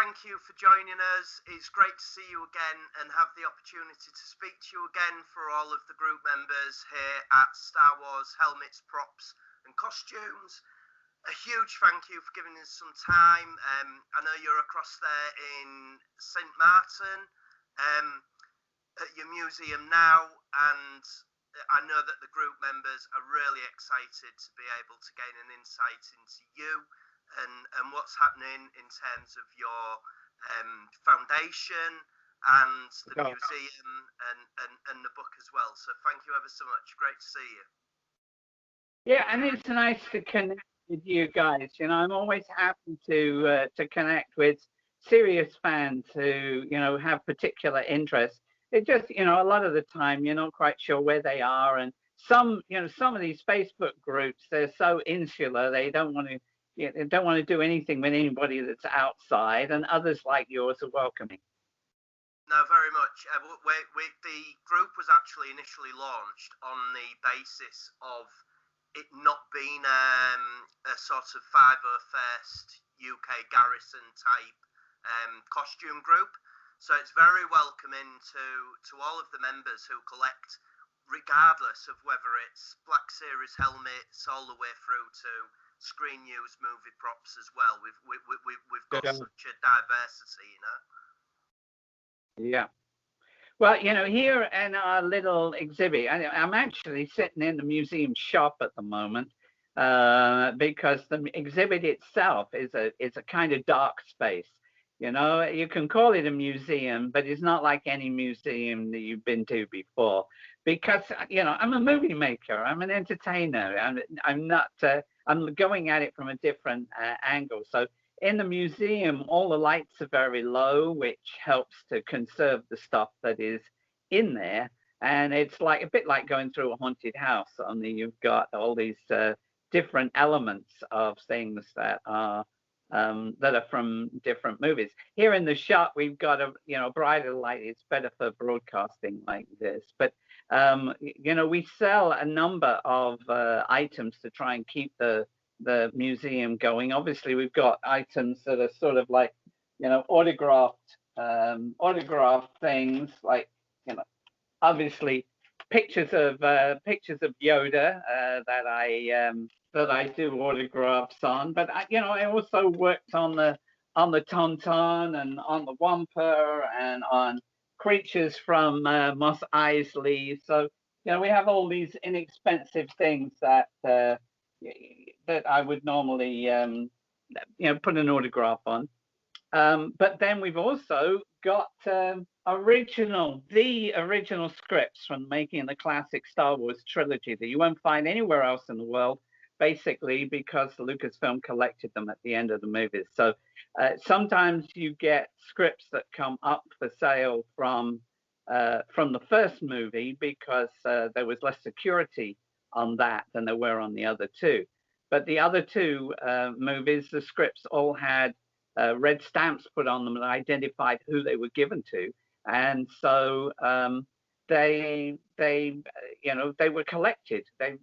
thank you for joining us. It's great to see you again and have the opportunity to speak to you again for all of the group members here at Star Wars Helmets, Props and Costumes. A huge thank you for giving us some time. I know you're across there in Sint Maarten at your museum now, and I know that the group members are really excited to be able to gain an insight into you and what's happening in terms of your foundation and the museum and the book as well. So thank you ever so much. Great to see you. Yeah, and it's nice to connect with you guys. You know, I'm always happy to connect with serious fans who, you know, have particular interests. It just, you know, a lot of the time you're not quite sure where they are, and some, you know, some of these Facebook groups, they're so insular, they don't want to do anything with anybody that's outside, and others like yours are welcoming. No, very much. The group was actually initially launched on the basis of it not being a sort of 501st UK garrison type costume group. So it's very welcoming to all of the members who collect, regardless of whether it's Black Series helmets all the way through to screen use movie props as well. We've got such a diversity, you know. Yeah. Well, you know, here in our little exhibit, I'm actually sitting in the museum shop at the moment because the exhibit itself is a kind of dark space. You know, you can call it a museum, but it's not like any museum that you've been to before, because, you know, I'm a movie maker, I'm an entertainer, I'm going at it from a different angle. So in the museum, all the lights are very low, which helps to conserve the stuff that is in there. And it's like a bit like going through a haunted house, only you've got all these different elements of things that are from different movies. Here in the shop, we've got a, you know, brighter light. It's better for broadcasting like this. But you know, we sell a number of items to try and keep the museum going. Obviously, we've got items that are sort of like, you know, autographed things, like, you know, obviously pictures of Yoda that I do autographs on. But you know, I also worked on the Tauntaun and on the Wampa and on creatures from Mos Eisley. So, you know, we have all these inexpensive things that I would normally, you know, put an autograph on. But then we've also got the original scripts from making the classic Star Wars trilogy that you won't find anywhere else in the world, basically because Lucasfilm collected them at the end of the movies. So sometimes you get scripts that come up for sale from the first movie because there was less security on that than there were on the other two. But the other two movies, the scripts all had red stamps put on them that identified who they were given to, and so they you know, they were collected. They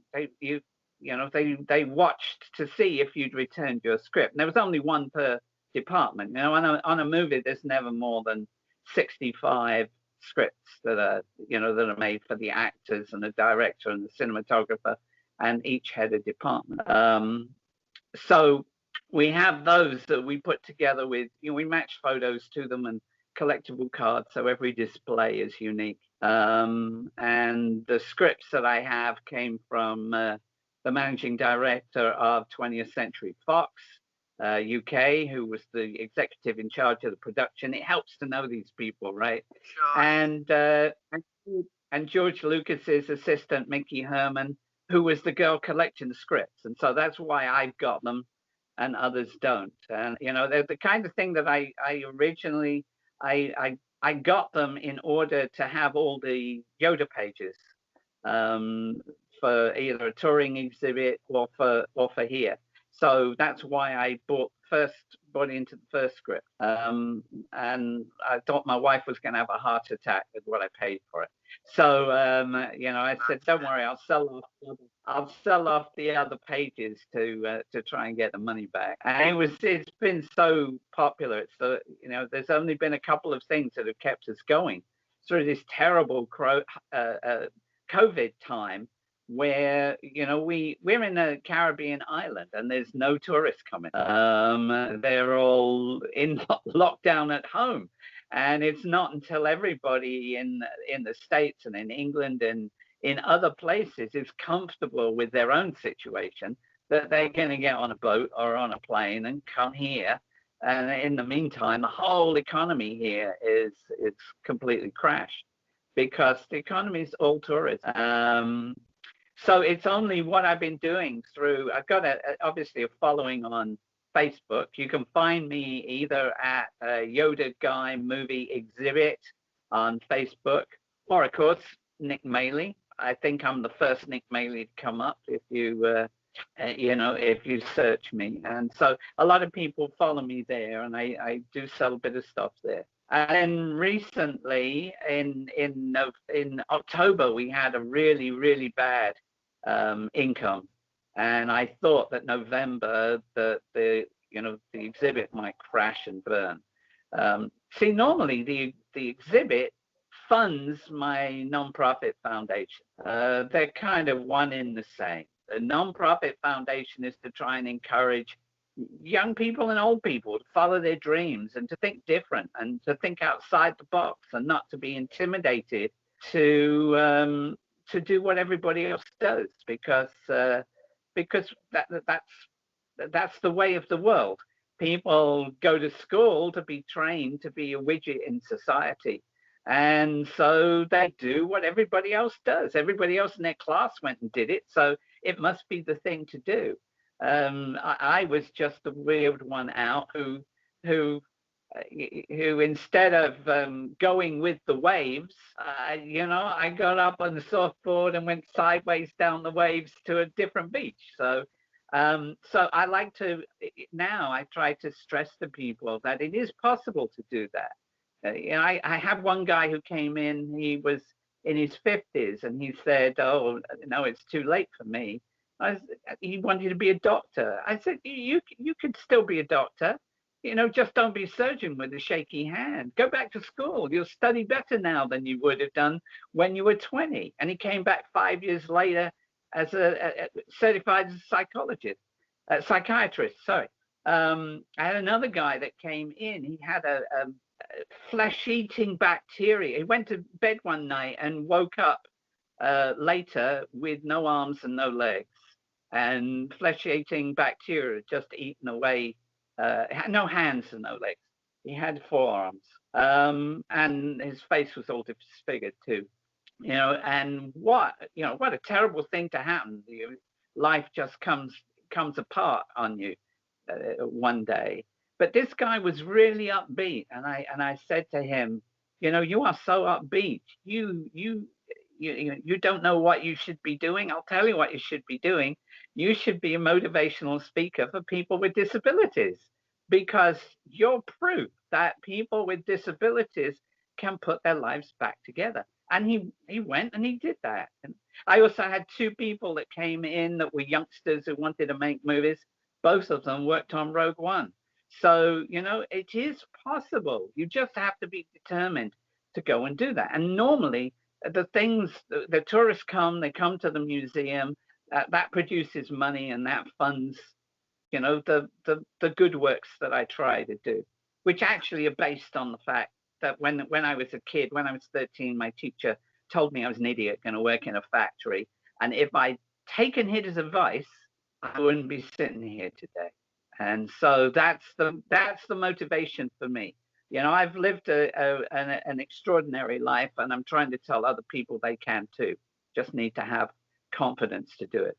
watched to see if you'd returned your script. And there was only one per department. You know, on a movie, there's never more than 65 scripts that are made for the actors and the director and the cinematographer, and each had a department. So we have those that we put together with, you know, we match photos to them and collectible cards, so every display is unique. And the scripts that I have came from the managing director of 20th Century Fox UK, who was the executive in charge of the production. It helps to know these people, right? Sure. And George Lucas's assistant, Mickey Herman, who was the girl collecting the scripts. And so that's why I've got them and others don't. And, you know, they're the kind of thing that I originally, I got them in order to have all the Yoda pages for either a touring exhibit or for here. So that's why I bought into the first script. And I thought my wife was going to have a heart attack with what I paid for it. So I said, "Don't worry, I'll sell off the other pages to try and get the money back." And it's been so popular. There's only been a couple of things that have kept us going through this terrible COVID time, where we're in a Caribbean island and there's no tourists coming. They're all in lockdown at home, and it's not until everybody in the States and in England and in other places is comfortable with their own situation that they're going to get on a boat or on a plane and come here. And in the meantime, the whole economy here is completely crashed, because the economy is all tourism. So it's only what I've been doing through. I've got obviously a following on Facebook. You can find me either at Yoda Guy Movie Exhibit on Facebook, or of course Nick Maley. I think I'm the first Nick Maley to come up if you search me. And so a lot of people follow me there, and I do sell a bit of stuff there. And recently, in October, we had a really, really bad income, and I thought that November the exhibit might crash and burn. See, normally the exhibit funds my nonprofit foundation. They're kind of one in the same. The nonprofit foundation is to try and encourage young people and old people to follow their dreams and to think different and to think outside the box, and not to be intimidated to do what everybody else does, because that's the way of the world. People go to school to be trained to be a widget in society, and so they do what everybody else does. Everybody else in their class went and did it, so it must be the thing to do. I was just the weird one out who instead of going with the waves, I got up on the surfboard and went sideways down the waves to a different beach. So I like to, now I try to stress to people that it is possible to do that. I had one guy who came in, he was in his 50s, and he said, "Oh, no, it's too late for me." He wanted to be a doctor. I said, you could still be a doctor. Just don't be a surgeon with a shaky hand. Go back to school. You'll study better now than you would have done when you were 20. And he came back 5 years later as a certified psychiatrist. Sorry. I had another guy that came in. He had a flesh-eating bacteria. He went to bed one night and woke up later with no arms and no legs, and flesh-eating bacteria just eaten away. No hands and no legs. He had forearms, and his face was all disfigured too. And what a terrible thing to happen. Life just comes apart on you one day. But this guy was really upbeat, and I said to him, "You are so upbeat. You don't know what you should be doing. I'll tell you what you should be doing. You should be a motivational speaker for people with disabilities, because you're proof that people with disabilities can put their lives back together." And he went and he did that. And I also had two people that came in that were youngsters who wanted to make movies. Both of them worked on Rogue One. So, it is possible. You just have to be determined to go and do that. And normally, the tourists they come to the museum, that produces money, and that funds, the good works that I try to do, which actually are based on the fact that when I was a kid, when I was 13, my teacher told me I was an idiot going to work in a factory. And if I'd taken his advice, I wouldn't be sitting here today. And so that's the motivation for me. I've lived an extraordinary life, and I'm trying to tell other people they can too. Just need to have confidence to do it.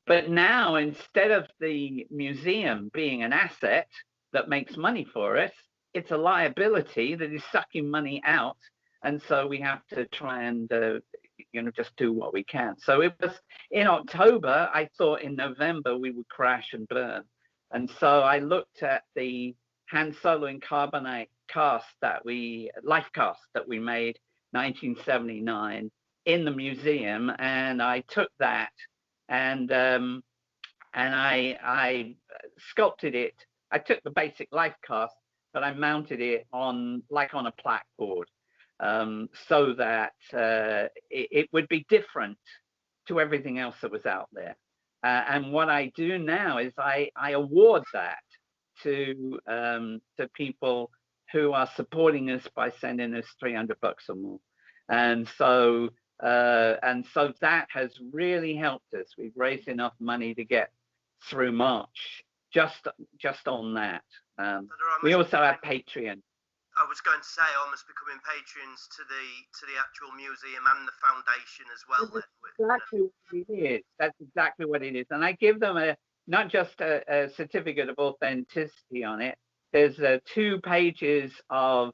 But now, instead of the museum being an asset that makes money for us, it's a liability that is sucking money out. And so we have to try and just do what we can. So it was in October. I thought in November we would crash and burn. And so I looked at the hand soloing carbonite life cast that we made 1979 in the museum, and I took that and I sculpted it. I took the basic life cast, but I mounted it on a plaque-board, so that it would be different to everything else that was out there. And what I do now is I award that to people who are supporting us by sending us $300 or more. And so that has really helped us. We've raised enough money to get through March just on that. We also have Patreon. I was going to say, almost becoming patrons to the actual museum and the foundation as well. That's exactly what it is. And I give them not just a certificate of authenticity on it. There's 2 pages of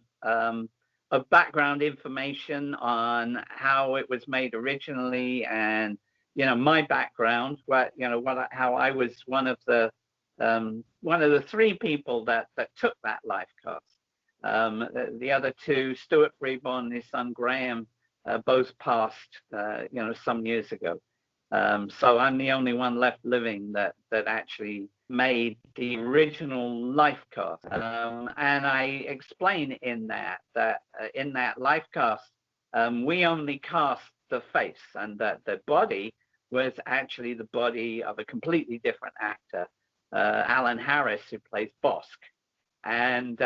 background information on how it was made originally, and my background, how I was one of the 3 people that took that life cast. The other 2, Stuart Freeborn and his son Graham, both passed some years ago. So I'm the only one left living that actually made the original life cast. And I explain in that in that life cast, we only cast the face, and that the body was actually the body of a completely different actor, Alan Harris, who plays Bosk. And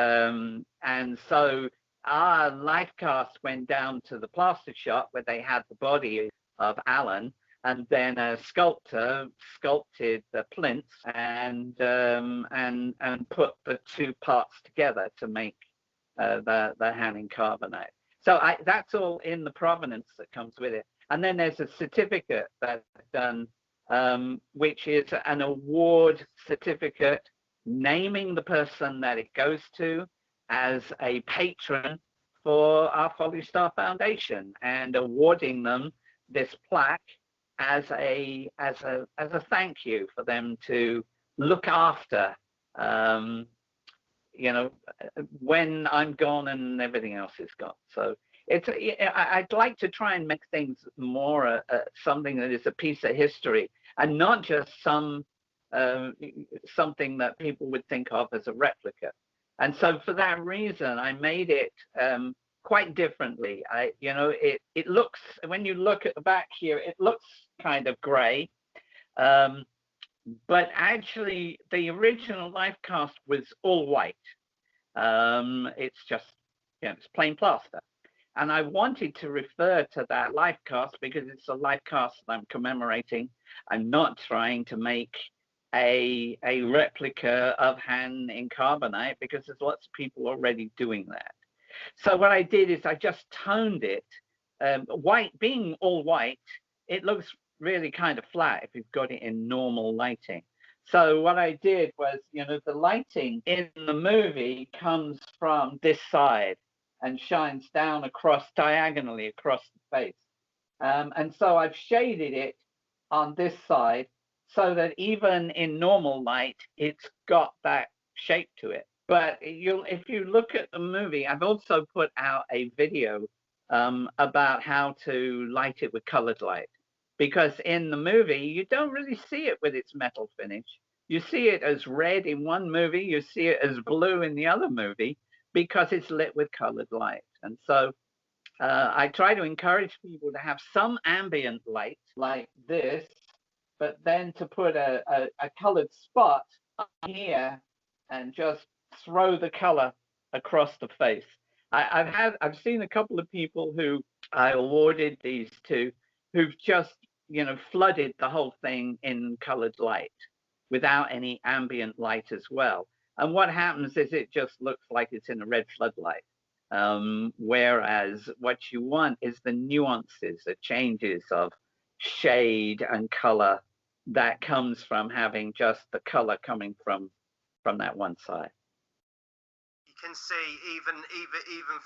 so our life cast went down to the plaster shop where they had the body of Alan, and then a sculptor sculpted the plinths and put the 2 parts together to make the hand in carbonite. So that's all in the provenance that comes with it. And then there's a certificate that's done, which is an award certificate naming the person that it goes to as a patron for our Folly Star Foundation, and awarding them this plaque as a thank you for them to look after, when I'm gone and everything else is gone. So I'd like to try and make things more something that is a piece of history, and not just something that people would think of as a replica. And so for that reason, I made it quite differently. It looks, when you look at the back here, it looks kind of gray, but actually the original life cast was all white. It's just, it's plain plaster. And I wanted to refer to that life cast because it's a life cast that I'm commemorating. I'm not trying to make a replica of hand in carbonite, because there's lots of people already doing that. So what I did is I just toned it. White, being all white, it looks really kind of flat if you've got it in normal lighting. So what I did was, the lighting in the movie comes from this side and shines down diagonally across the face. And so I've shaded it on this side, so that even in normal light, it's got that shape to it. But if you look at the movie, I've also put out a video about how to light it with colored light. Because in the movie, you don't really see it with its metal finish. You see it as red in one movie, you see it as blue in the other movie, because it's lit with colored light. And so I try to encourage people to have some ambient light like this, but then to put a colored spot here and just throw the color across the face. I've seen a couple of people who I awarded these to, who've just flooded the whole thing in colored light without any ambient light as well. And what happens is it just looks like it's in a red floodlight. Whereas what you want is the nuances, the changes of shade and color that comes from having just the color coming from that one side. You can see even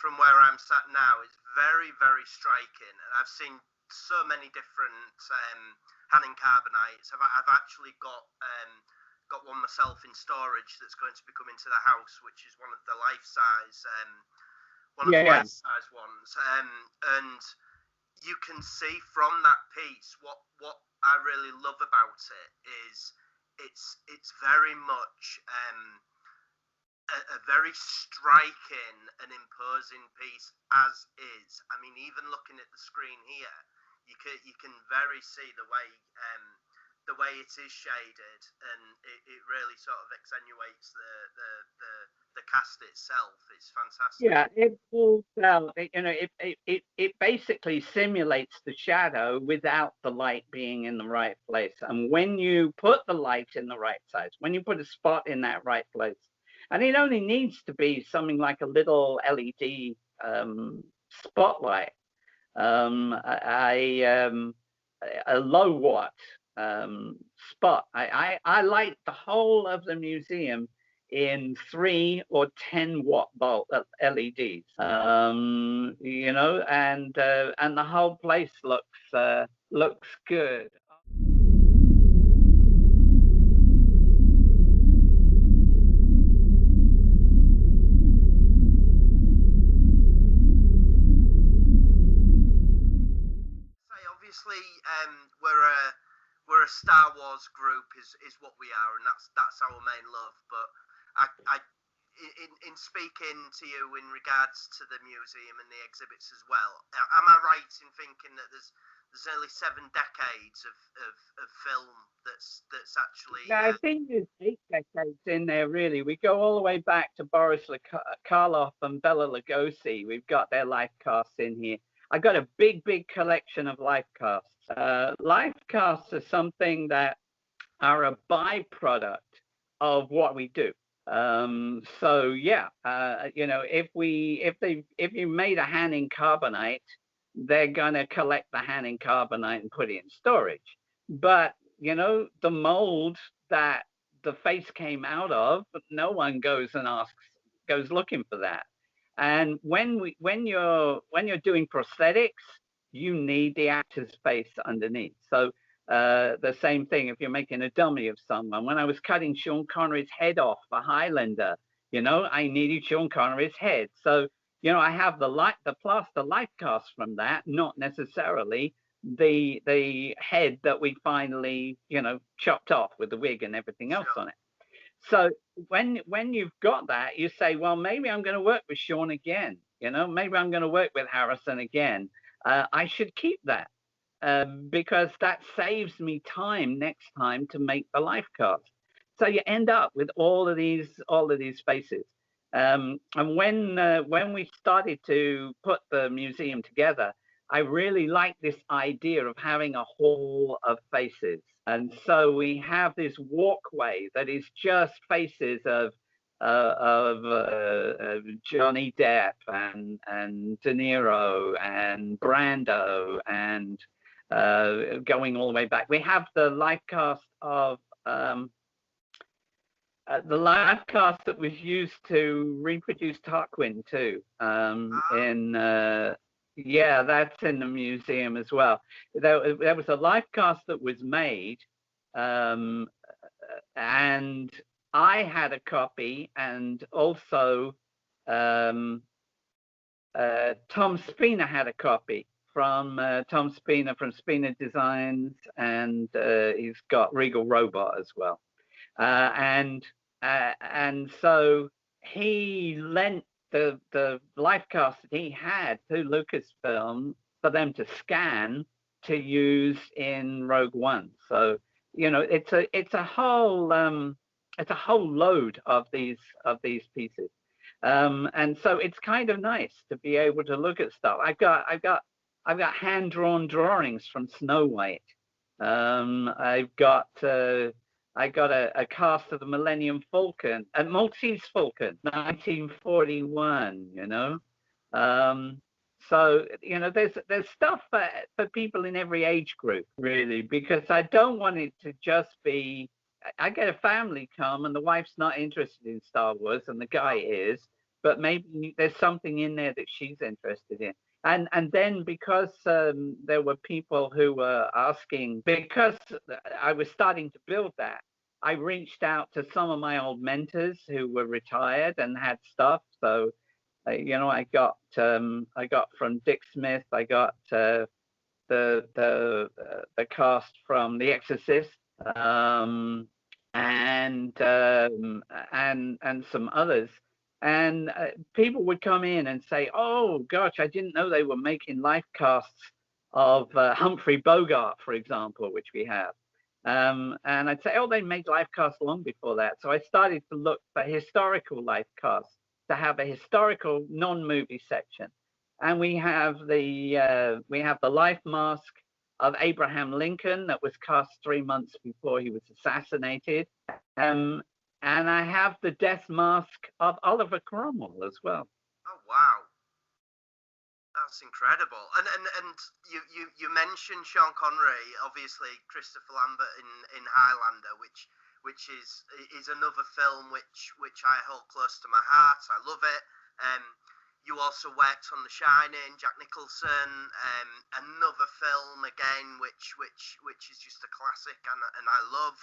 from where I'm sat now, it's very, very striking. And I've seen so many different Hanning Carbonites. I've actually got one myself in storage that's going to be coming to the house, which is one of the life-size life-size ones. And you can see from that piece what I really love about it is it's very much a very striking and imposing piece as is. I mean, even looking at the screen here, you can very see the way it is shaded, and it really sort of accentuates the cast itself. It's fantastic. Yeah, it pulls out, it basically simulates the shadow without the light being in the right place. And when you put the light in the right size, when you put a spot in that right place, and it only needs to be something like a little LED spotlight, a low watt spot. I light the whole of the museum in 3 or 10 watt bulb LEDs, and the whole place looks good. Obviously, we're a Star Wars group, is what we are, and that's our main love. But in speaking to you in regards to the museum and the exhibits as well, am I right in thinking that there's nearly 7 decades of film that's actually? Yeah, I think there's 8 decades in there, really. We go all the way back to Boris Karloff and Bela Lugosi. We've got their life casts in here. I've got a big collection of life casts. Life casts are something that are a byproduct of what we do. So yeah, if you made a Hanning Carbonite, they're gonna collect the Hanning Carbonite and put it in storage. But the mold that the face came out of, no one goes looking for that. And when you're doing prosthetics, you need the actor's face underneath. So the same thing if you're making a dummy of someone. When I was cutting Sean Connery's head off for Highlander, I needed Sean Connery's head. So I have the plaster life cast from that, not necessarily the head that we finally chopped off with the wig and everything else on it. So when you've got that, you say, well, maybe I'm going to work with Sean again. Maybe I'm going to work with Harrison again. I should keep that because that saves me time next time to make the life cast. So you end up with all of these faces. And when we started to put the museum together, I really like this idea of having a hall of faces. And so we have this walkway that is just faces of Johnny Depp and De Niro and Brando and going all the way back. We have the life cast of the life cast that was used to reproduce Tarquin too. Yeah, that's in the museum as well. There was a life cast that was made, and I had a copy, and also Tom Spina had a copy from Tom Spina from Spina Designs, and he's got Regal Robot as well. And so he lent the life cast that he had to Lucasfilm for them to scan to use in Rogue One. So it's a whole load of these pieces, and so it's kind of nice to be able to look at stuff. I've got hand-drawn drawings from Snow White. I've got a cast of the Millennium Falcon and Maltese Falcon, 1941. So there's stuff for people in every age group, really, because I don't want it to just be. I get a family come and the wife's not interested in Star Wars and the guy is, but maybe there's something in there that she's interested in. And then because there were people who were asking, because I was starting to build that, I reached out to some of my old mentors who were retired and had stuff. So I got from Dick Smith, I got the cast from The Exorcist, and some others. And people would come in and say, "Oh gosh, I didn't know they were making life casts of Humphrey Bogart, for example, which we have." And I'd say, "Oh, they made life casts long before that." So I started to look for historical life casts to have a historical non-movie section. And we have the life mask of Abraham Lincoln that was cast 3 months before he was assassinated. Um, and I have the death mask of Oliver Cromwell as well. Oh wow, that's incredible. And you mentioned Sean Connery, obviously Christopher Lambert in Highlander, which is another film which I hold close to my heart. I love it. You also worked on The Shining, Jack Nicholson, another film again which is just a classic and I love.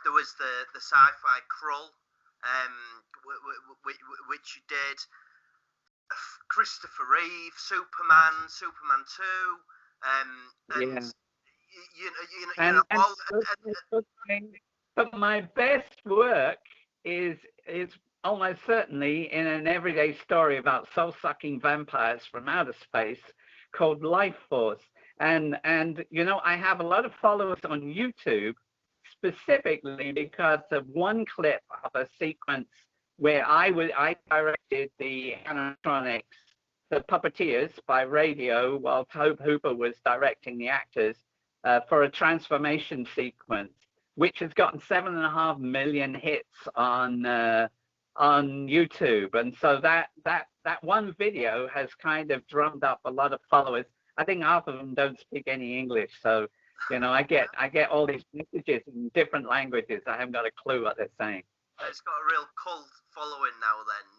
There was the sci-fi Krull, which you did. Christopher Reeve, Superman 2, and Yeah. all. But my best work is almost certainly in an everyday story about soul-sucking vampires from outer space called Life Force. And I have a lot of followers on YouTube specifically because of one clip of a sequence where I directed the animatronics, the puppeteers by radio, while Tobe Hooper was directing the actors for a transformation sequence, which has gotten 7.5 million hits on YouTube. And so that one video has kind of drummed up a lot of followers. I think half of them don't speak any English, so I get all these messages in different languages. I haven't got a clue what they're saying. It's got a real cult following now. Then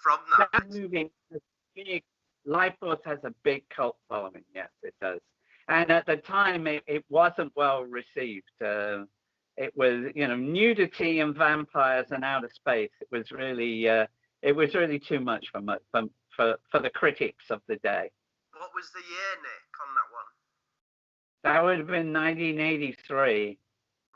from that movie, Life Force has a big cult following. Yes, it does. And at the time, it wasn't well received. It was, nudity and vampires and outer space. It was really too much for the critics of the day. What was the year, Nick, on that one? That would have been 1983.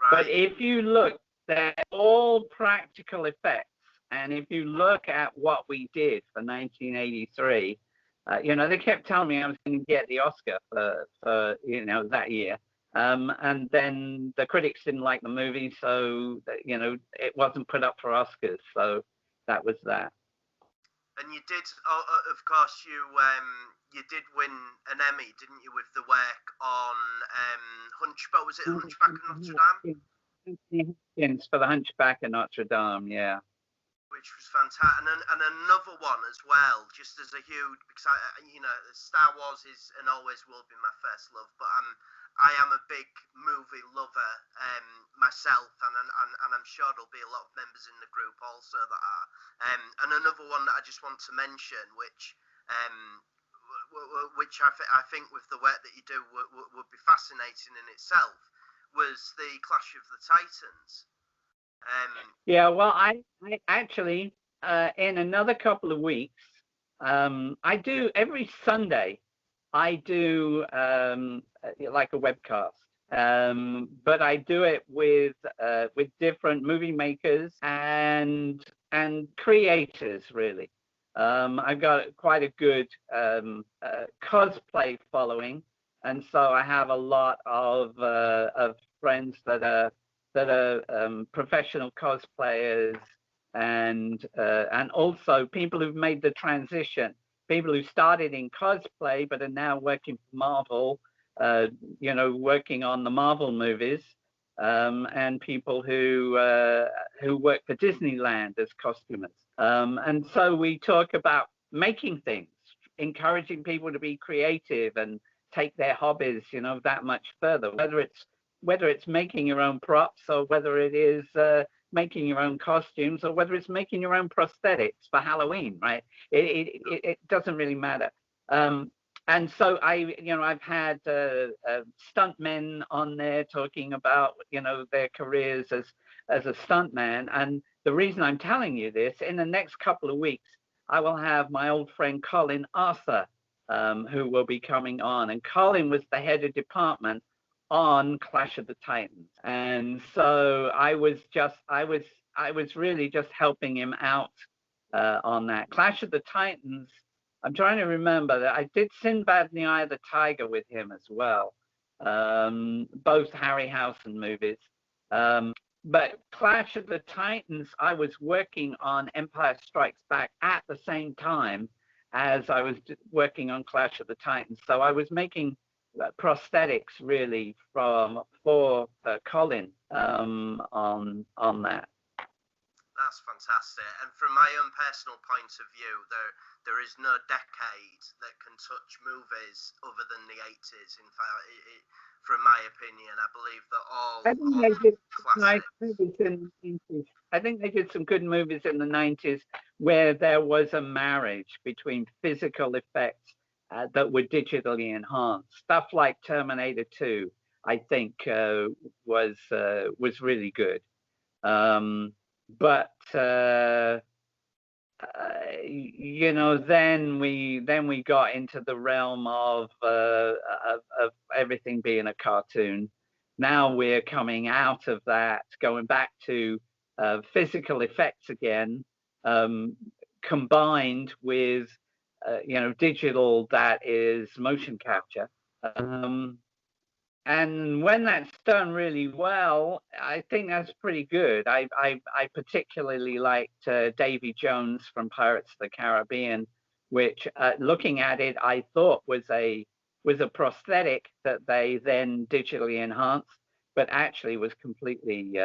Right. But if you look, they're all practical effects. And if you look at what we did for 1983, they kept telling me I was going to get the Oscar for that year. And then the critics didn't like the movie, so it wasn't put up for Oscars. So that was that. And you did, of course, you did win an Emmy, didn't you, with the work on Hunchback? Was it Hunchback of Notre Dame? Yes, for the Hunchback of Notre Dame, yeah. Which was fantastic, and another one as well, just as a huge, because Star Wars is and always will be my first love, but I am a big movie lover myself, and I'm sure there'll be a lot of members in the group also that are. And another one that I just want to mention, which I think with the work that you do would be fascinating in itself, was the Clash of the Titans. Yeah, well, I actually, in another couple of weeks, I do every Sunday, I do like a webcast, but I do it with different movie makers and creators, really. I've got quite a good cosplay following, and so I have a lot of friends that are professional cosplayers and also people who've made the transition, people who started in cosplay but are now working for Marvel, working on the Marvel movies, and people who work for Disneyland as costumers. And so we talk about making things, encouraging people to be creative and take their hobbies, that much further, whether it's making your own props or whether it is making your own costumes or whether it's making your own prosthetics for Halloween, right? It doesn't really matter. And so I've had stuntmen on there talking about, their careers as a stuntman. And the reason I'm telling you this, in the next couple of weeks, I will have my old friend Colin Arthur, who will be coming on. And Colin was the head of department on Clash of the Titans. And so I was really just helping him out on that. Clash of the Titans, I'm trying to remember that I did Sinbad and the Eye of the Tiger with him as well. Both Harryhausen movies. But Clash of the Titans, I was working on Empire Strikes Back at the same time as I was working on Clash of the Titans. So I was making prosthetics really for Colin on that. That's fantastic. And from my own personal point of view, there is no decade that can touch movies other than the 80s. In fact, from my opinion, I believe that all classics. I think they did some good movies in the 90s where there was a marriage between physical effects that were digitally enhanced. Stuff like Terminator 2, I think, was really good. But then we got into the realm of everything being a cartoon. Now we're coming out of that, going back to physical effects again, combined with digital that is motion capture. And when that's done really well, I think that's pretty good. I particularly liked Davy Jones from Pirates of the Caribbean, which looking at it, I thought was a prosthetic that they then digitally enhanced, but actually was completely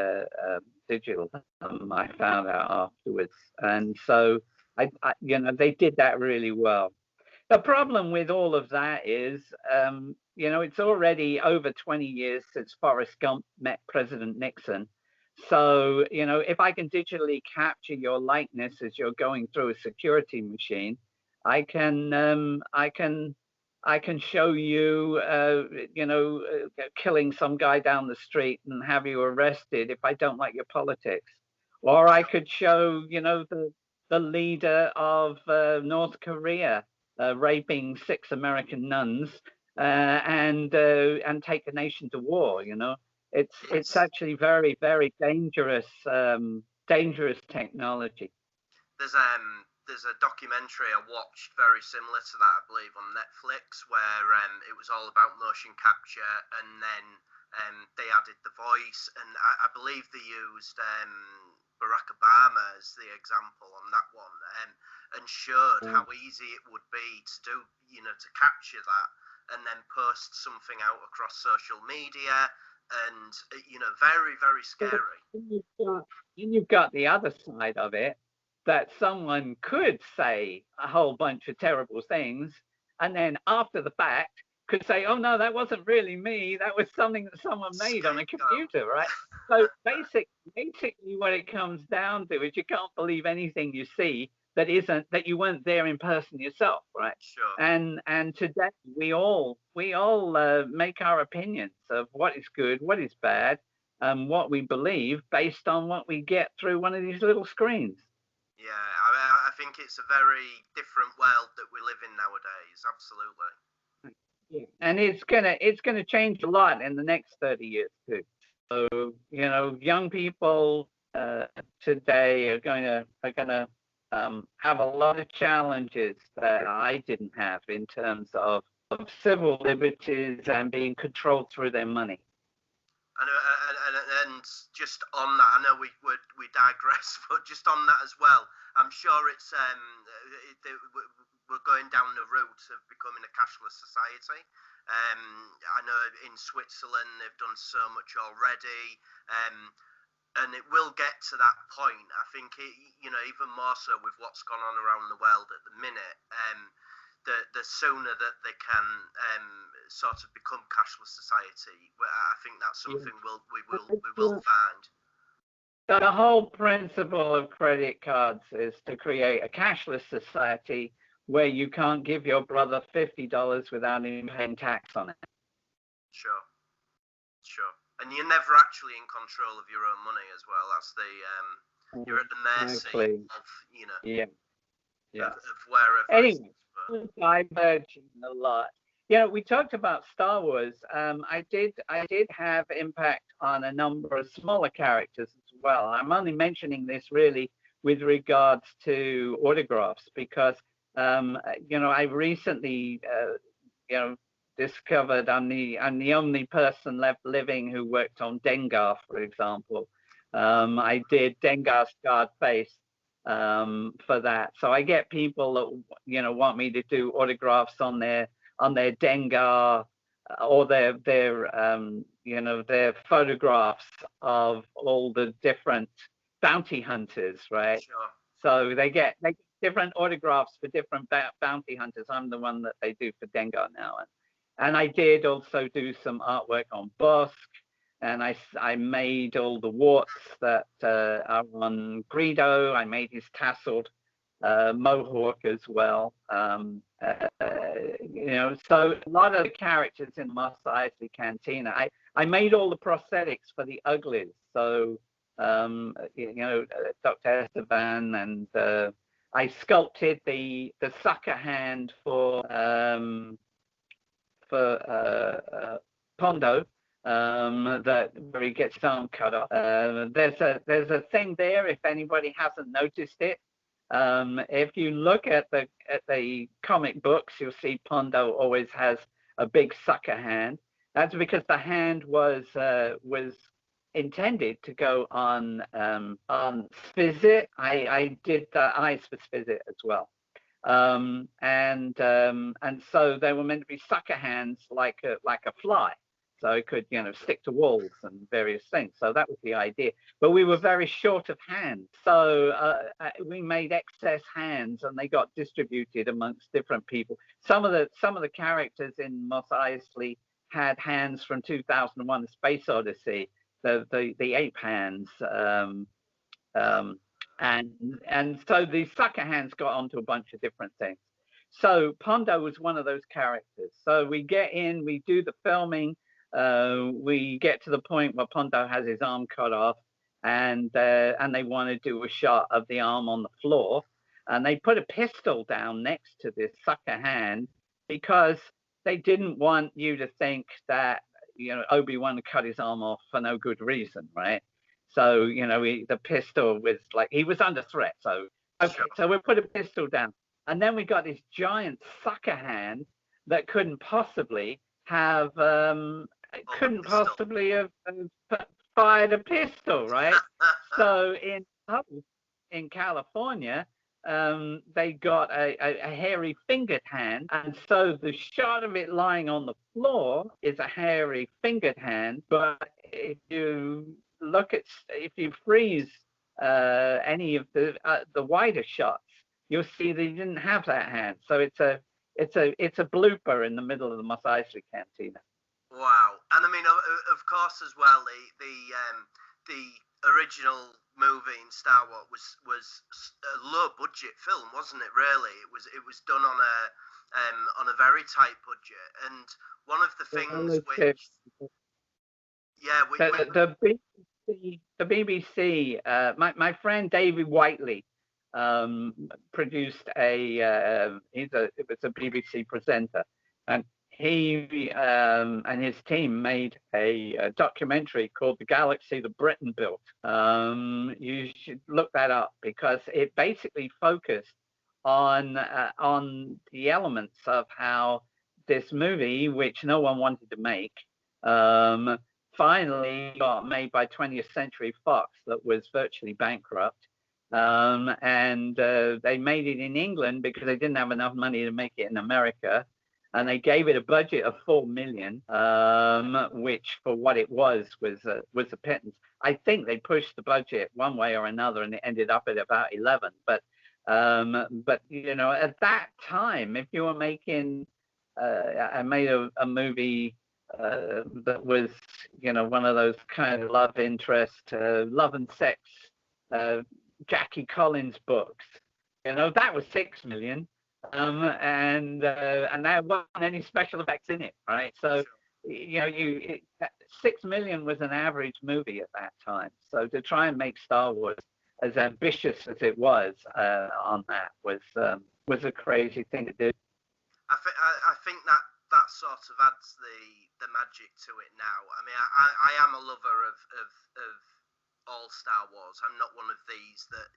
digital. I found out afterwards, and so they did that really well. The problem with all of that is, it's already over 20 years since Forrest Gump met President Nixon. So, if I can digitally capture your likeness as you're going through a security machine, I can show you, killing some guy down the street and have you arrested if I don't like your politics. Or I could show, the leader of North Korea raping 6 American nuns and take a nation to war. It's actually very, very dangerous technology. There's a documentary I watched very similar to that, I believe, on Netflix, where it was all about motion capture, and then they added the voice, and I believe they used Barack Obama as the example on that one, and showed how easy it would be to do, to capture that and then post something out across social media, and very, very scary. You've got the other side of it, that someone could say a whole bunch of terrible things, and then after the fact could say, oh no, that wasn't really me, that was something that someone made on a computer, right? So basically what it comes down to is you can't believe anything you see that you weren't there in person yourself, right? Sure. And today we all make our opinions of what is good, what is bad, and what we believe based on what we get through one of these little screens. Yeah, I think it's a very different world that we live in nowadays. Absolutely. Yeah. And it's gonna change a lot in the next 30 years too. So young people today are gonna have a lot of challenges that I didn't have in terms of civil liberties and being controlled through their money. And just on that, I know we digress, but just on that as well, I'm sure it's we're going down the route of becoming a cashless society. I know in Switzerland they've done so much already, and it will get to that point. I think even more so with what's gone on around the world at the minute. The sooner that they can sort of become cashless society, I think that's something we will find. The whole principle of credit cards is to create a cashless society where you can't give your brother $50 without him paying tax on it. Sure, sure. And you're never actually in control of your own money as well. That's the you're at the mercy of, you know, yeah. of wherever. Anyway, diverging a lot. Yeah, we talked about Star Wars. I did have impact on a number of smaller characters as well. I'm only mentioning this really with regards to autographs because I recently discovered I'm the only person left living who worked on Dengar, for example. I did Dengar's Scarred Face for that. So I get people that want me to do autographs on their Dengar or their photographs of all the different bounty hunters, right? Sure. So they get different autographs for different bounty hunters. I'm the one that they do for Dengar now, and I did also do some artwork on Bosk. And I made all the warts that are on Greedo. I made his tasseled mohawk as well. So a lot of the characters in Mos Eisley Cantina. I made all the prosthetics for the uglies. So Dr. Esteban, and I sculpted the sucker hand for Pondo. That where he gets his arm cut off. There's a thing there. If anybody hasn't noticed it, if you look at the comic books, you'll see Pondo always has a big sucker hand. That's because the hand was intended to go on Spizit. I did the eyes for Spizit as well. And so they were meant to be sucker hands like a fly. So it could, stick to walls and various things. So that was the idea. But we were very short of hands. So we made excess hands, and they got distributed amongst different people. Some of the characters in Mos Eisley had hands from 2001: A Space Odyssey, the ape hands. And so the sucker hands got onto a bunch of different things. So Pondo was one of those characters. So we get in, we do the filming. We get to the point where Pondo has his arm cut off, and they want to do a shot of the arm on the floor, and they put a pistol down next to this sucker hand because they didn't want you to think that Obi-Wan cut his arm off for no good reason, right? So the pistol was like he was under threat. So okay, so we put a pistol down, and then we got this giant sucker hand that couldn't possibly have fired a pistol, right? So in California, they got a hairy fingered hand, and so the shot of it lying on the floor is a hairy fingered hand. But if you freeze any of the wider shots, you'll see they didn't have that hand. So it's a blooper in the middle of the Mos Eisley Cantina. Wow. And I mean, of course, as well, the original movie in Star Wars was a low budget film, wasn't it? Really, it was done on a very tight budget. And one of the things the BBC, my friend David Whiteley produced it was a BBC presenter, and he and his team made a documentary called The Galaxy That Britain Built. You should look that up because it basically focused on the elements of how this movie, which no one wanted to make, finally got made by 20th Century Fox, that was virtually bankrupt. And they made it in England because they didn't have enough money to make it in America. And they gave it a budget of $4 million, which for what it was a pittance. I think they pushed the budget one way or another, and it ended up at about 11. But at that time, if you were making, I made a movie that was, one of those kind of love interest, love and sex, Jackie Collins books. That was 6 million, and there wasn't any special effects in it, right? So, 6 million was an average movie at that time. So to try and make Star Wars as ambitious as it was on that was a crazy thing to do. I think that sort of adds the magic to it now. I mean, I am a lover of all Star Wars. I'm not one of these that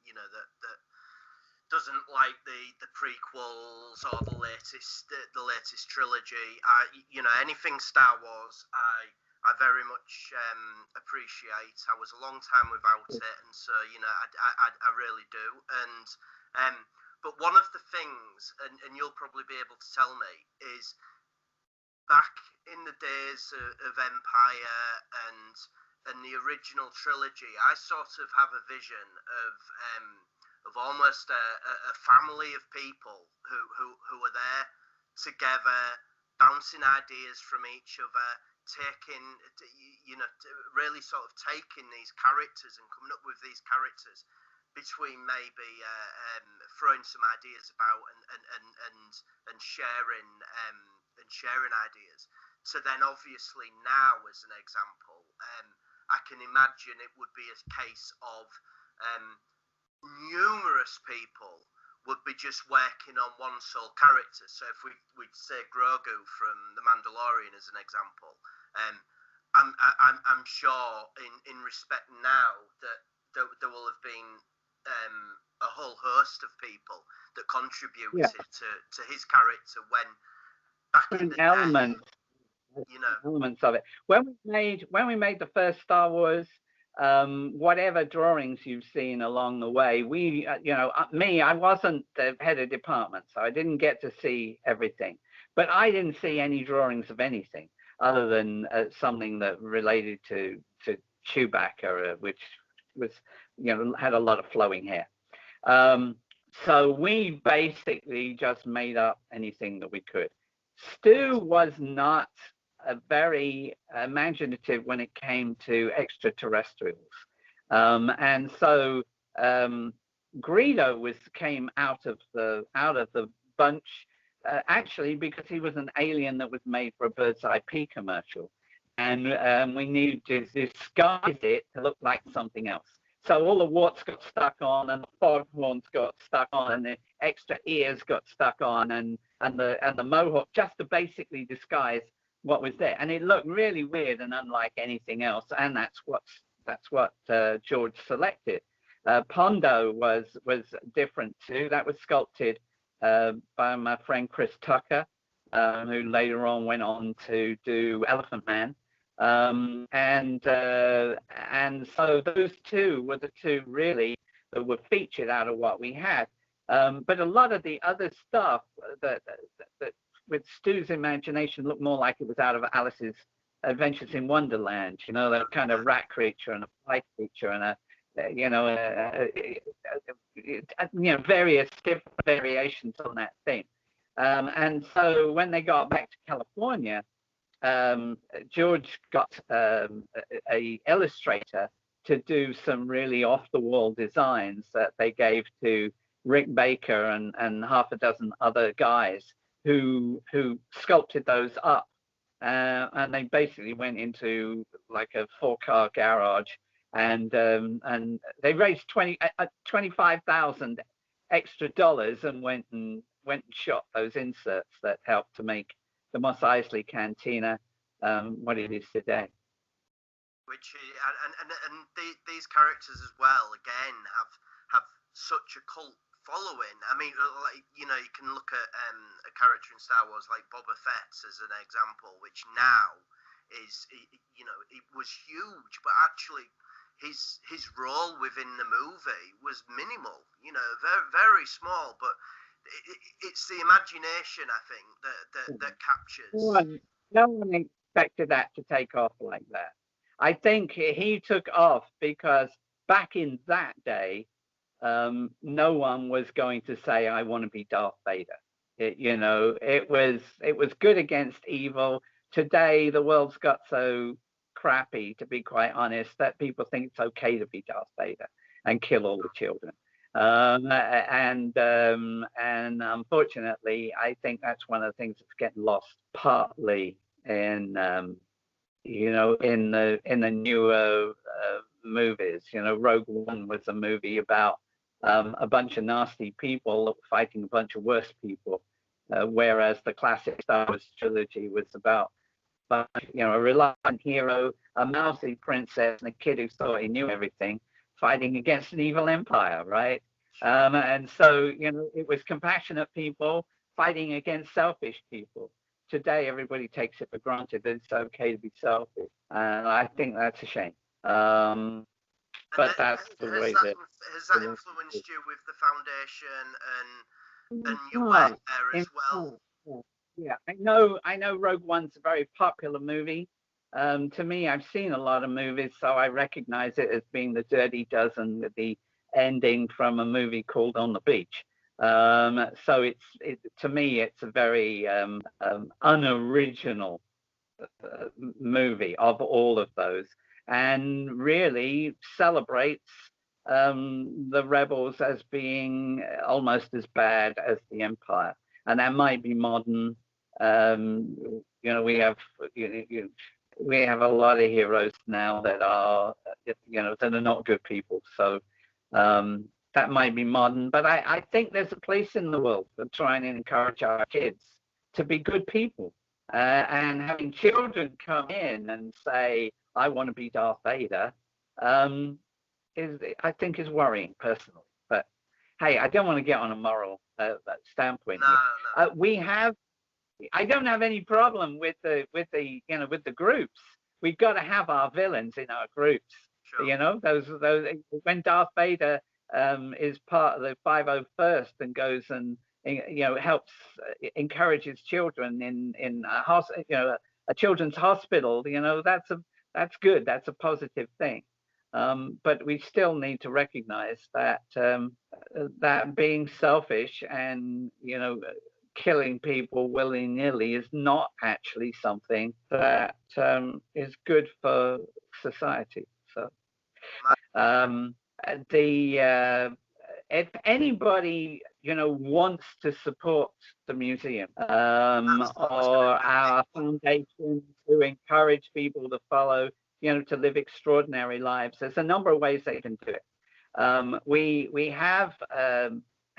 that doesn't like the prequels or the latest trilogy. Anything Star Wars, I very much appreciate. I was a long time without it, and so I really do. And but one of the things, and you'll probably be able to tell me, is back in the days of Empire and the original trilogy, I sort of have a vision of almost a family of people who are there together, bouncing ideas from each other, really sort of taking these characters and coming up with these characters between maybe throwing some ideas about and sharing ideas. So then obviously now, as an example, I can imagine it would be a case of numerous people would be just working on one sole character. So if we'd say Grogu from The Mandalorian as an example, I'm sure in respect now that there will have been a whole host of people that contributed to his character when back in the elements, day, elements of it. When we made the first Star Wars, whatever drawings you've seen along the way, I wasn't the head of department, so I didn't get to see everything. But I didn't see any drawings of anything other than something that related to Chewbacca, which was, had a lot of flowing hair. So we basically just made up anything that we could. Stu was not very imaginative when it came to extraterrestrials, and so Greedo came out of the bunch actually because he was an alien that was made for a Bird's Eye Pea commercial, and we needed to disguise it to look like something else. So all the warts got stuck on, and the foghorns got stuck on, and the extra ears got stuck on, and the mohawk, just to basically disguise what was there. And it looked really weird and unlike anything else. And that's what George selected. Pondo was different too. That was sculpted by my friend Chris Tucker, who later on went on to do Elephant Man. And so those two were the two really that were featured out of what we had. But a lot of the other stuff that with Stu's imagination looked more like it was out of Alice's Adventures in Wonderland, that kind of rat creature and a fly creature and various different variations on that theme. And so when they got back to California, George got a illustrator to do some really off-the-wall designs that they gave to Rick Baker and half a dozen other guys who sculpted those up, and they basically went into like a 4-car garage, and they raised $25,000 extra and went and shot those inserts that helped to make the Mos Eisley Cantina what it is today. Which these characters as well, again, have such a cult following. I mean, you can look at a character in Star Wars like Boba Fett as an example, which now is, it was huge, but actually his role within the movie was minimal, very, very small, but it's the imagination, I think, that captures. No one expected that to take off like that. I think he took off because back in that day, no one was going to say, I want to be Darth Vader. It was good against evil. today the world's got so crappy, to be quite honest, that people think it's okay to be Darth Vader and kill all the children. And unfortunately, I think that's one of the things that's getting lost partly in in the newer movies. Rogue One was a movie about a bunch of nasty people fighting a bunch of worse people, whereas the classic Star Wars trilogy was about a reluctant hero, a mousy princess, and a kid who thought he knew everything, fighting against an evil empire, right? And so, it was compassionate people fighting against selfish people. Today, everybody takes it for granted that it's okay to be selfish, and I think that's a shame. But that's the way has that influenced you with the foundation and your work there as well? Yeah, I know Rogue One's a very popular movie. To me, I've seen a lot of movies, so I recognize it as being the Dirty Dozen with the ending from a movie called On the Beach. So to me, it's a very unoriginal movie of all of those, and really celebrates the rebels as being almost as bad as the Empire. And that might be modern. We have a lot of heroes now that are that are not good people. So that might be modern, but I think there's a place in the world for trying to encourage our kids to be good people. And having children come in and say, I want to be Darth Vader, I think is worrying personally. But hey, I don't want to get on a moral standpoint here. I don't have any problem with the groups. We've got to have our villains in our groups. Sure. Those when Darth Vader is part of the 501st and goes and helps encourages children in a children's hospital. That's good. That's a positive thing. But we still need to recognize that that being selfish and killing people willy-nilly is not actually something that is good for society. So if anybody wants to support the museum or our foundation to encourage people to follow, to live extraordinary lives, there's a number of ways they can do it. We have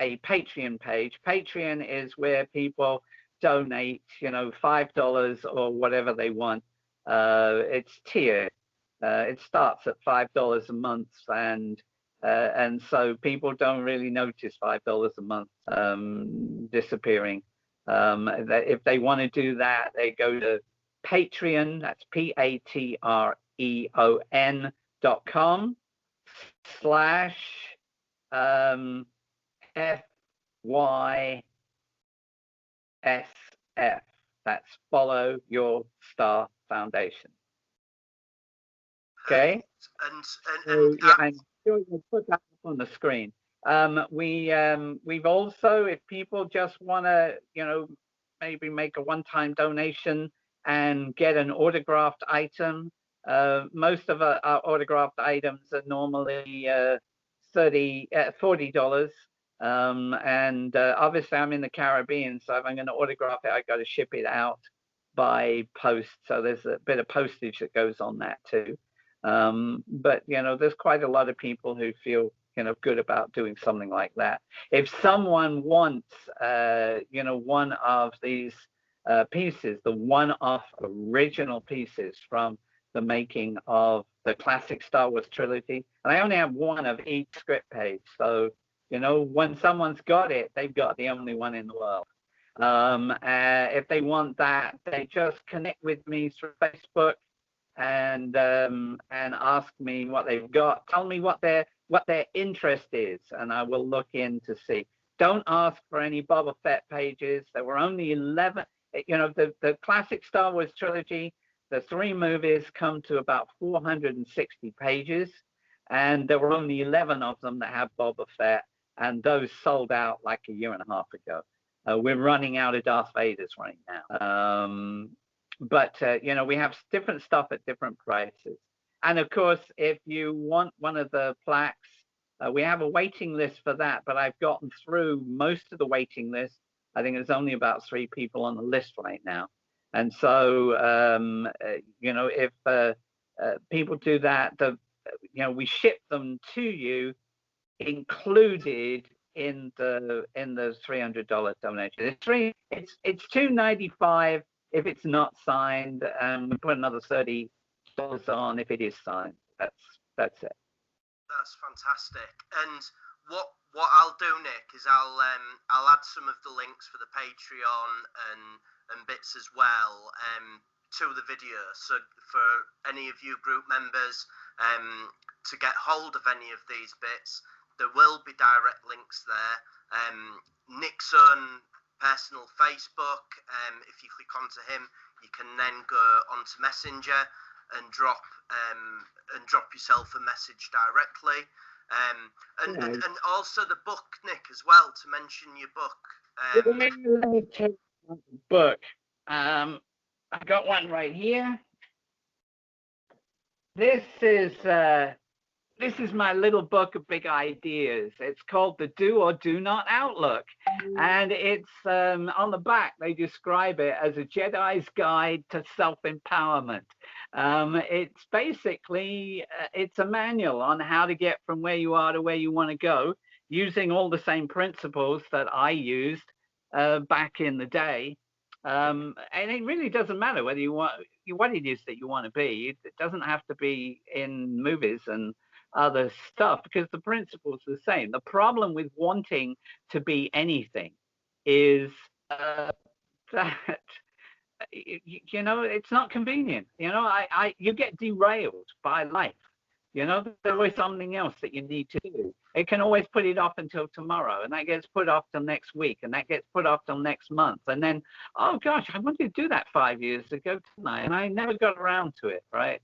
a Patreon page. Patreon is where people donate, $5 or whatever they want. It's tiered. It starts at $5 a month, and so people don't really notice $5 a month disappearing. If they want to do that, they go to Patreon. That's patreon.com/ FYSF. That's Follow Your Star Foundation. Okay. I'm sure you'll put that up on the screen. We've also, if people just want to, maybe make a one-time donation and get an autographed item. Most of our autographed items are normally $40. And obviously I'm in the Caribbean, so if I'm going to autograph it, I got to ship it out by post. So there's a bit of postage that goes on that too. But there's quite a lot of people who feel good about doing something like that. If someone wants one of these pieces, the one-off original pieces from the making of the classic Star Wars trilogy, and I only have one of each script page, so when someone's got it, they've got the only one in the world. If they want that, they just connect with me through Facebook and ask me what they've got. Tell me what their interest is, and I will look in to see. Don't ask for any Boba Fett pages. There were only 11. The classic Star Wars trilogy, the 3 movies come to about 460 pages, and there were only 11 of them that have Boba Fett, and those sold out like a year and a half ago. We're running out of Darth Vaders right now. but we have different stuff at different prices. And of course, if you want one of the plaques, we have a waiting list for that, but I've gotten through most of the waiting list. I think there's only about 3 people on the list right now. And so, if people do that, we ship them to you included in the $300 donation. It's $295 if it's not signed, and we put another $30 on if it is signed. That's it. That's fantastic. And what I'll do, Nick, is I'll add some of the links for the Patreon and bits as well to the video. So for any of you group members to get hold of any of these bits, there will be direct links there. Nick's own personal Facebook, if you click onto him, you can then go onto Messenger and drop yourself a message directly. And also the book, Nick, as well, to mention your book. Let me check the book. I got one right here. This is my little book of big ideas. It's called The Do or Do Not Outlook. And it's on the back, they describe it as a Jedi's guide to self-empowerment. It's basically, it's a manual on how to get from where you are to where you want to go, using all the same principles that I used back in the day. And it really doesn't matter whether what it is that you want to be. It doesn't have to be in movies and other stuff, because the principle's the same. The problem with wanting to be anything is that it's not convenient. You get derailed by life. There's always something else that you need to do. It can always put it off until tomorrow, and that gets put off till next week, and that gets put off till next month, and then, oh gosh, I wanted to do that 5 years ago, didn't I? And I never got around to it, right?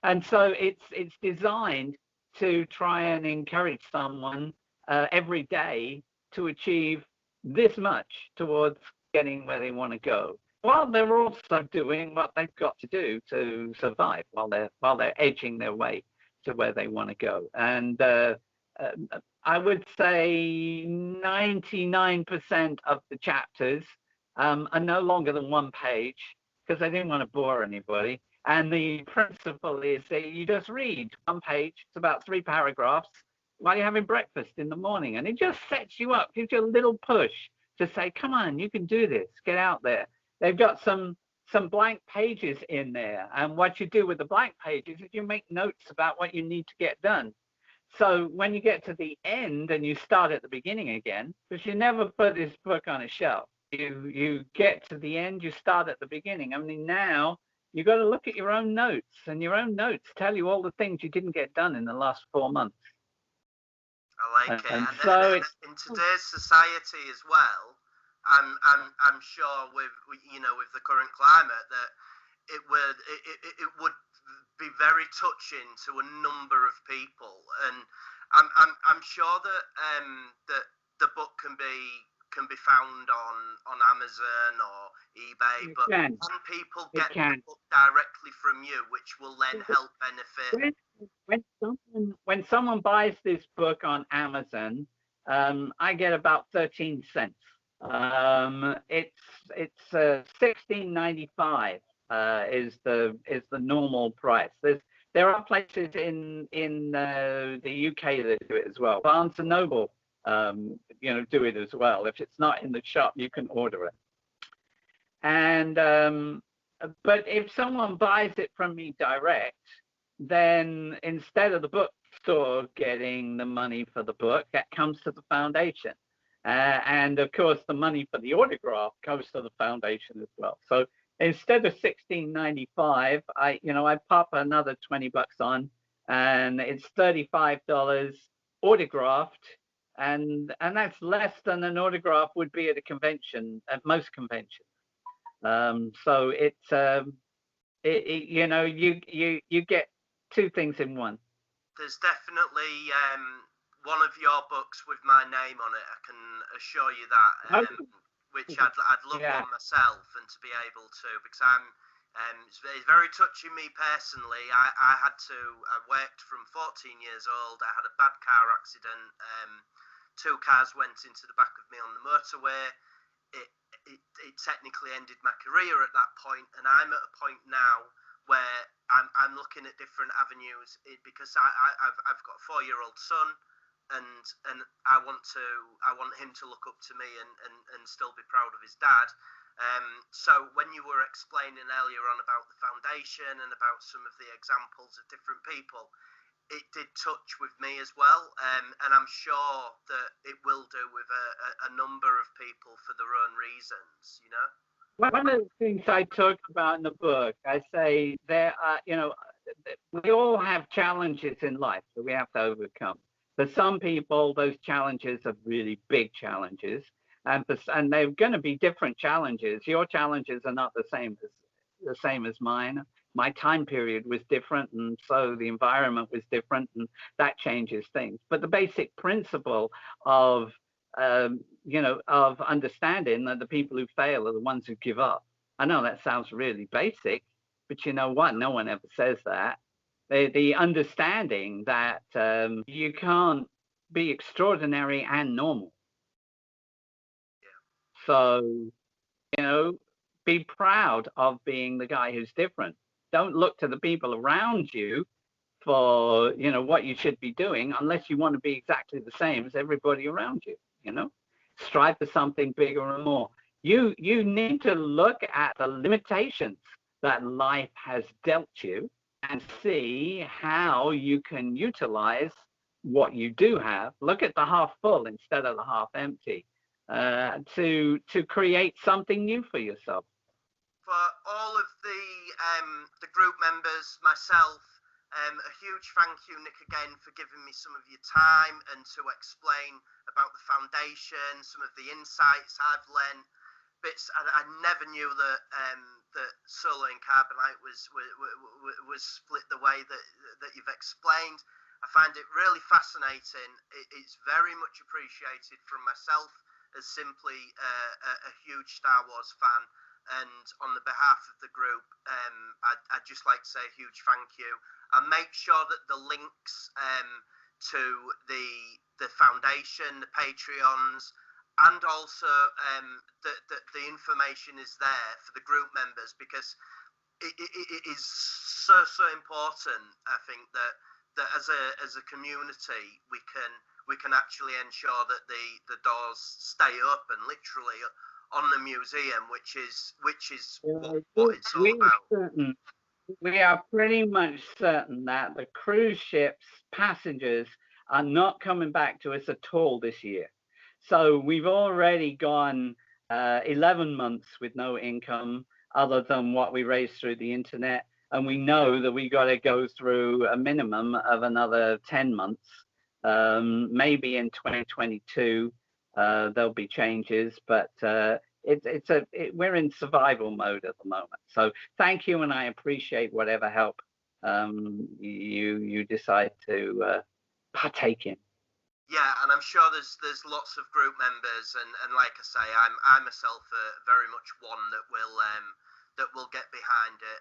And so it's designed to try and encourage someone every day to achieve this much towards getting where they want to go, while they're also doing what they've got to do to survive, while they're edging their way to where they want to go. And I would say 99% of the chapters are no longer than 1 page, because I didn't want to bore anybody. And the principle is that you just read 1 page. It's about 3 paragraphs while you're having breakfast in the morning. And it just sets you up, gives you a little push to say, come on, you can do this, get out there. They've got some blank pages in there. And what you do with the blank pages is you make notes about what you need to get done. So when you get to the end and you start at the beginning again, because you never put this book on a shelf, you get to the end, you start at the beginning. I mean, now you got to look at your own notes, and your own notes tell you all the things you didn't get done in the last 4 months. I like it. And so in today's society as well, I'm sure with the current climate that it would be very touching to a number of people, and I'm sure that that the book can be found on Amazon or eBay, but can people get the book directly from you, which will then help benefit? When someone buys this book on Amazon, I get about 13 cents. It's $16.95 is the normal price. There are places in the UK that do it as well. Barnes and Noble do it as well. If it's not in the shop, you can order it. And but if someone buys it from me direct, then instead of the bookstore getting the money for the book, that comes to the foundation. And of course, the money for the autograph goes to the foundation as well. So instead of $16.95, I pop another $20 on, and it's $35 autographed. And that's less than an autograph would be at a convention, at most conventions. So it's you get 2 things in one. There's definitely one of your books with my name on it. I can assure you that, which I'd love one myself, and to be able to, because I'm It's very touching me personally. I worked from 14 years old. I had a bad car accident. Two cars went into the back of me on the motorway. It technically ended my career at that point, and I'm at a point now where I'm looking at different avenues because I've got a 4-year-old son, and I want him to look up to me and still be proud of his dad. So when you were explaining earlier on about the foundation and about some of the examples of different people, it did touch with me as well, and I'm sure that it will do with a number of people for their own reasons, you know. One of the things I talk about in the book, I say there are, we all have challenges in life that we have to overcome. For some people, those challenges are really big challenges, and they're going to be different challenges. Your challenges are not the same as mine. My time period was different, and so the environment was different, and that changes things. But the basic principle of of understanding that the people who fail are the ones who give up. I know that sounds really basic, but you know what? No one ever says that. The understanding that you can't be extraordinary and normal. So, be proud of being the guy who's different. Don't look to the people around you for, what you should be doing unless you want to be exactly the same as everybody around you, Strive for something bigger and more. You need to look at the limitations that life has dealt you and see how you can utilize what you do have. Look at the half full instead of the half empty, to create something new for yourself. For all of the group members, myself, a huge thank you, Nick, again for giving me some of your time and to explain about the foundation, some of the insights I've learned. Bits I never knew that that solar and carbonite was split the way that you've explained. I find it really fascinating. It's very much appreciated from myself as simply a huge Star Wars fan. And on the behalf of the group, I'd just like to say a huge thank you. And make sure that the links to the foundation, the Patreons, and also the information is there for the group members, because it is so important. I think that as a community we can actually ensure that the doors stay open, literally, on the museum, which is what it's all about. We are pretty much certain that the cruise ships passengers are not coming back to us at all this year. So we've already gone 11 months with no income other than what we raised through the internet. And we know that we got to go through a minimum of another 10 months. Maybe in 2022, there'll be changes, but we're in survival mode at the moment. So thank you, and I appreciate whatever help you decide to partake in. Yeah, and I'm sure there's lots of group members, and like I say, I myself very much one that will get behind it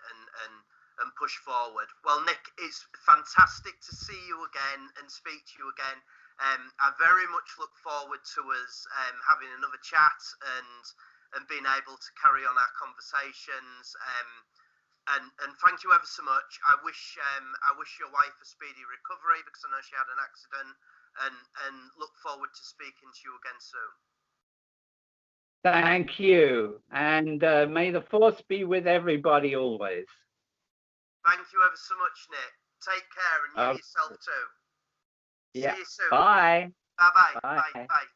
and push forward. Well, Nick, it's fantastic to see you again and speak to you again. I very much look forward to us having another chat and being able to carry on our conversations. And thank you ever so much. I wish your wife a speedy recovery, because I know she had an accident. And look forward to speaking to you again soon. Thank you, and may the force be with everybody always. Thank you ever so much, Nick. Take care, and you yourself too. Yeah. See you soon. Bye. Bye-bye. Bye. Bye.